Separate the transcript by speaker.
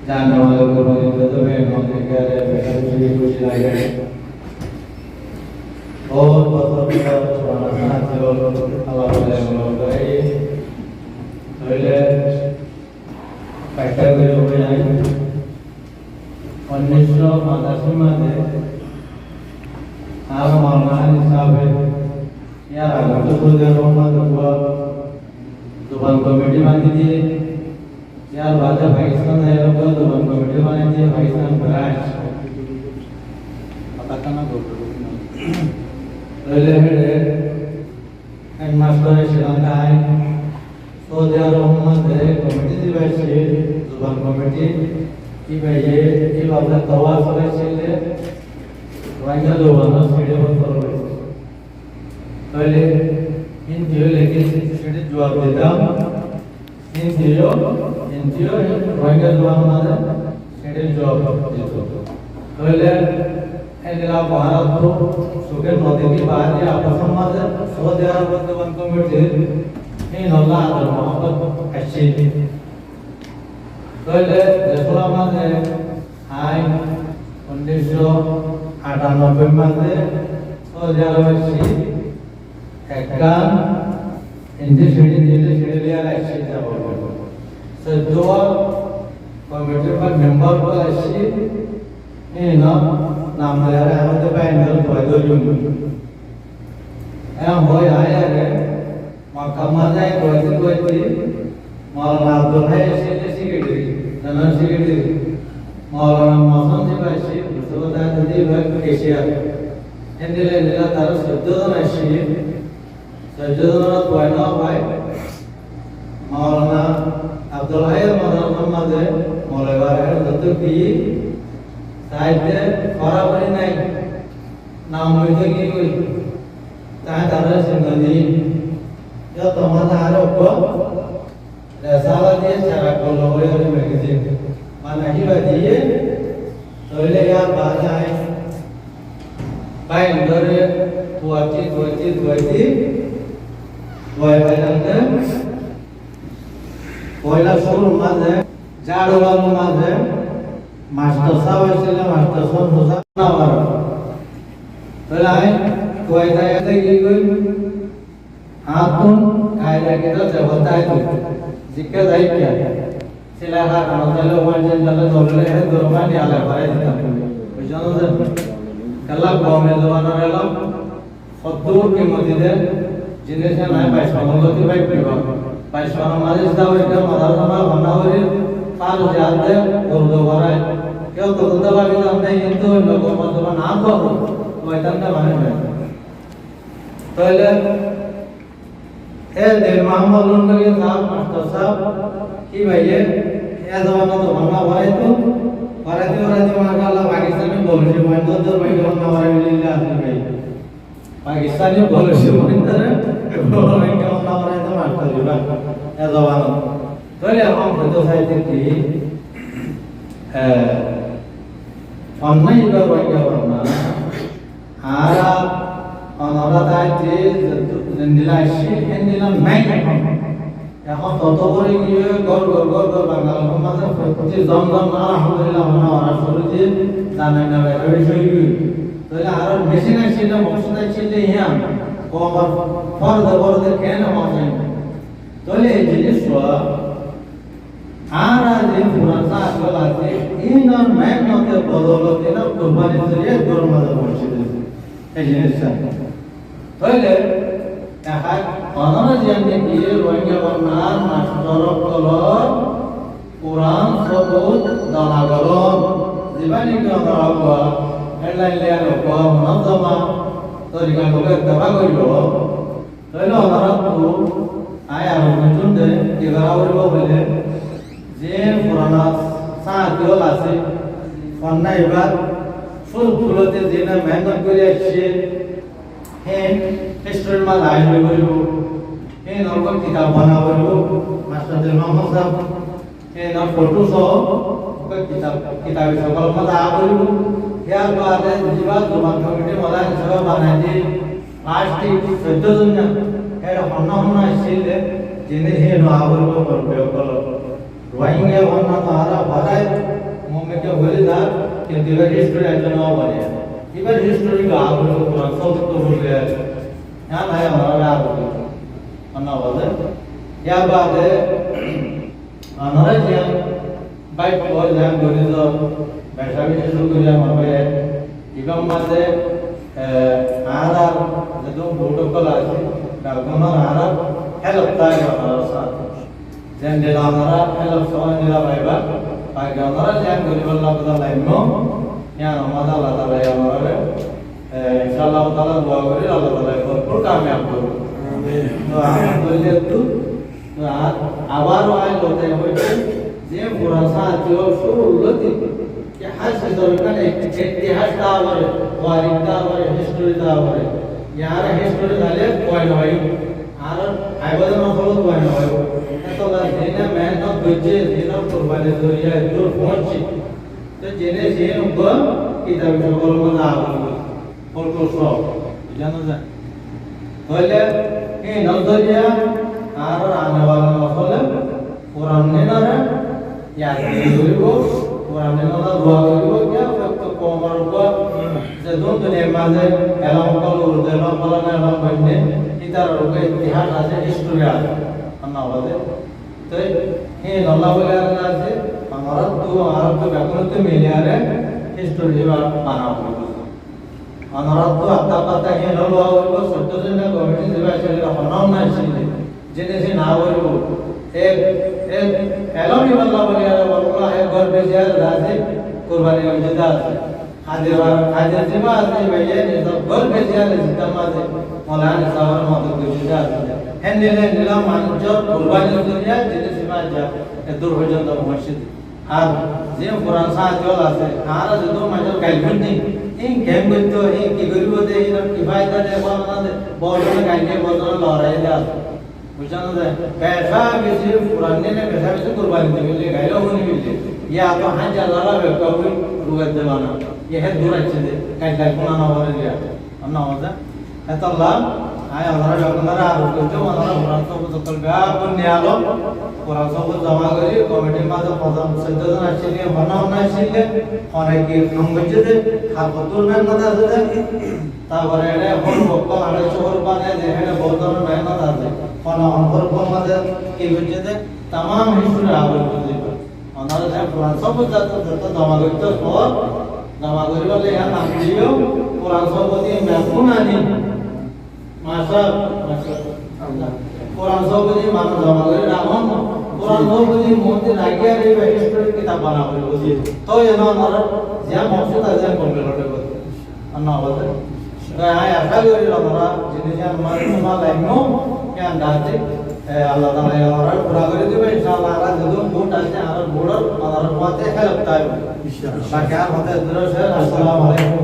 Speaker 1: जानने वालों को तो मैं मौके के लिए कुछ लाए और बहुत छोटा सा जो अल्लाह वाले लोग हैं पहले पैसा भी हो गया 1985 में आप मौलाना साहब यार अगर तो खुद दुकान कमेटी बांधी थी यार बाजा पाकिस्तान है लोग दुकान कमेटी बांधी थी पाकिस्तान ब्रांच पता करना दो पहले एक मास्टर श्रीलंका है सऊदी अरब में कमेटी थी वैसे दुकान कमेटी की भाई ये बात तवाफ वैसे वाइका दो बंदा सीढ़ी पर करो पहले इन दियो लेके सीढ़ी जवाब देता इन दियो वाइका दो बंदा सीढ़ी जवाब देता पहले ऐसा भारत को सुखे नदी की बात है आपस में सऊदी अरब के बंदों में थे इन अल्लाह और मोहब्बत अच्छी पहले देखो हमारे हाय 1998 में सऊदी अरब से इंडिपेंडेंट लिया अच्छी था बोलो सदुआ कमेटी पर मेंबर को अच्छी ये ना नाम ले रहा है तो पैनल को दो यूं हो आया है मकामा जाए कोई मौलाना अब्दुल है सेक्रेटरी जनरल सेक्रेटरी मौलाना मौसम जी भाई तो दादी भाई केशिया इंदिले निला तार सज्जन अच्छी सज्जन कोयना भाई मौलाना अब्दुल है मौलाना मौलवी है तो की साहित्य बराबरी नहीं नाम मुझे की कोई ताकि तारा सिंगनी या तुम्हारा आरोप रसाला दिए चारा को लोगे और मैगजीन माना ही बदिए तो ले यार बात आए बाइन डरे तुआती वाई बाइनंगे पहला शुरू माने जाड़ो वालों माने मास्टर साहब ऐसे मास्टर साहब होता ना वाला पहला है तो ऐसा ऐसे की कोई हाथों कायदे के तो जब होता है तो जिक्र दाई क्या सिला का मतलब वन जन जल दोले है दोरमान याला बारे दिखा कुछ जानो सर कल्ला गांव में जवाना रहला फद्दूर के मस्जिद जिन्हें से ना पैसा मंगोती भाई पीवा पैसा हमारे साथ एक मदरसा में बना हुआ काल जाते और दोबारा क्यों तो दबा के हमने ये तो लोगों को तो नाम को तो इतना ना बने पहले दिल मोहम्मद उनके साहब मास्टर साहब की भैया ये जमाना तो बनना भाई तो भारतीय माशाल्लाह पाकिस्तानी बोल रहे हैं तो भाई बनना भाई मिलेगा भाई पाकिस्तानी बोल रहे हैं बोल रहे हैं बनना भाई तो मास्टर जी ना ये जमाना तो ये हम तो साहित्य की online juga banyak orang. Arab, orang tadi nilai sih, nilai main. Ya kan toto orang ini gol bangal. Masa seperti zaman alhamdulillah orang suruh dan yang lain juga. Jadi Arab mesin sih dah maksudnya sih dia. Kau farda kena macam. Jadi jenis Arab ini Fransa kalau ini non main nanti bodoh itu nak kurbani saja kurma dah macam itu. Jenis apa? Jadi, kan orang yang ini orang benar masyarakat kalau Quran sebut dalagalon, dibanding dengan apa? Lain-lain apa? Nama tadikan bukan terbaik juga. Jadi orang tu ayah orang itu deh jika orang boleh जे पुराना साथ जो लासे फन्ना इबाद full फुलते जिना मेहनत करे अच्छे हैं history में line में बोलो हैं नौकर किताब बना बोलो मास्टर दिल मोहम्मद साहब हैं ना फोटो सो कोई किताब सकल में ला बोलो यार बात है जीवा जुबान कमेटी वाला सब बना दी आज की सज्जो दुनिया है होना इसलिए जिन्हें है ना बोलो पर प्रयोग करो ड्राइंग है वरना तो आरा भरा है না কিন্তু এবার হিস্ট্রি একজন বলে এবার হিস্টরি আগে কোরআন সব তো বলে না ভাই আমরা আগে अन्ना वाले या बात है हमारा जियां बाइक और जियां गोली तो बैठा भी शुरू कर दिया हमारे इकम माते आरा जब प्रोटोकॉल आते डालकोना आरा हेल्प ताई हमारा साथ जियां दिला हमारा हेल्प सोने दिला बाइबा बाइक हमारा जियां गोली वाला पता लाइन में यहाँ हमारा लाता लाया हमारे इंशाल्लाह ताला दुआ करें अल्लाह ताला भरपूर कामयाब करो तो आप बोले तो आवार वाले होते हैं वो जे पुरासा जो शुरू होती कि हर हिस्टोरिकल इतिहास का और वारिदा और हिस्ट्री का और यार हिस्ट्री वाले कोई नहीं आर आइबल में फॉलो कोई नहीं तो देना मैं तो बच्चे देना कुर्बानी दोरिया दूर पहुंची तो जेने जे उनको किताब में बोल मत आओ फोटो शो जानो जा बोले ये नजरिया आर आने वाला मसला पुराने ना है या को पुराने ना दुआ को क्या वक्त कोमर को से दोन दुनिया माजे एलाम को उर्दू ना बोला ना एलाम बनने इधर के इतिहास আছে हिस्ट्री আছে अन्ना वाले तो ये नल्ला वगैरह ना से हमारा तो आरब तो व्याकरण तो मिले आ रहे हिस्ट्री बना हुआ अनरात तो आता पता है नलो और सत्तर दिन का कमेटी सेवा चलेगा बनाओ ना इसलिए जिन्हें से ना हो एक एलोनी बल्ला वगैरह वाला है घर पे जाए राजे कुर्बानी का जिंदा हाजिर जिमा आते भैया ये सब घर पे जाए जिंदा माते मौलाना साहब माते को जिंदा है नीला मानजो कुर्बानी दुनिया जिन्हें सिमा जा दूर हो जाता मस्जिद আর যে পুরান সাহায্য আছে আর যদি মাঝে ক্যালকুলেট নেই এই গেম করতে এই কি করিব দে এই কি ফায়দা দে বলনা দে বলনা গাইলে বলনা লড়াই দে বুঝানো দে पैसा বেশি পুরান ने पैसा বেশি কুরবানি দে বলে গাইলো হনি বিলে ইয়া তো হাজা লড়াবে কবি রুয়ে দেবানা ये है दूर अच्छे दे কাইলা কোনা না বলে দিয়া अन्ना होता है तो अल्लाह आय हमारा डॉक्टर आ जो हमारा पुरान तो कल बा पुण्यालो पुरान सब जमा करी कमिटी में तो पदम संयोजन আসলে বানাও না আসলে অনেকে সংগঠিত খাপতুল না কথা আছে তারপরে এটা হল বকল আড়াই শহর বানে যেখানে বদর মেহনত আছে কোন অন্তর মধ্যে কি হচ্ছে तमाम হিস্ট্রি আবার বুঝতে পারে অনারা পুরান সব যত জমা করতে পর জমা করি বলে ইয়া নাম দিও পুরান সব দিয়ে মেকুন আনি मासा कुरान सोबती मान जमा करे रामन कुरान सोबती मोती लागिया रे हिस्ट्री किताब बना करे बुझी तो ये ना नर ज्या मकसद আছে বলবে লটে বলে अन्ना বলে তো আয় আশা করি আমরা জিনিস আমার তোমার লাইনো জ্ঞান দাতে আল্লাহ তাআলা আমরা পুরা করে দিবে ইনশাআল্লাহ আর যদুন গুট আছে আর গুড়র আমার পথে হেল্প তাই ইনশাআল্লাহ বাকি আর হতে দরস আসসালামু আলাইকুম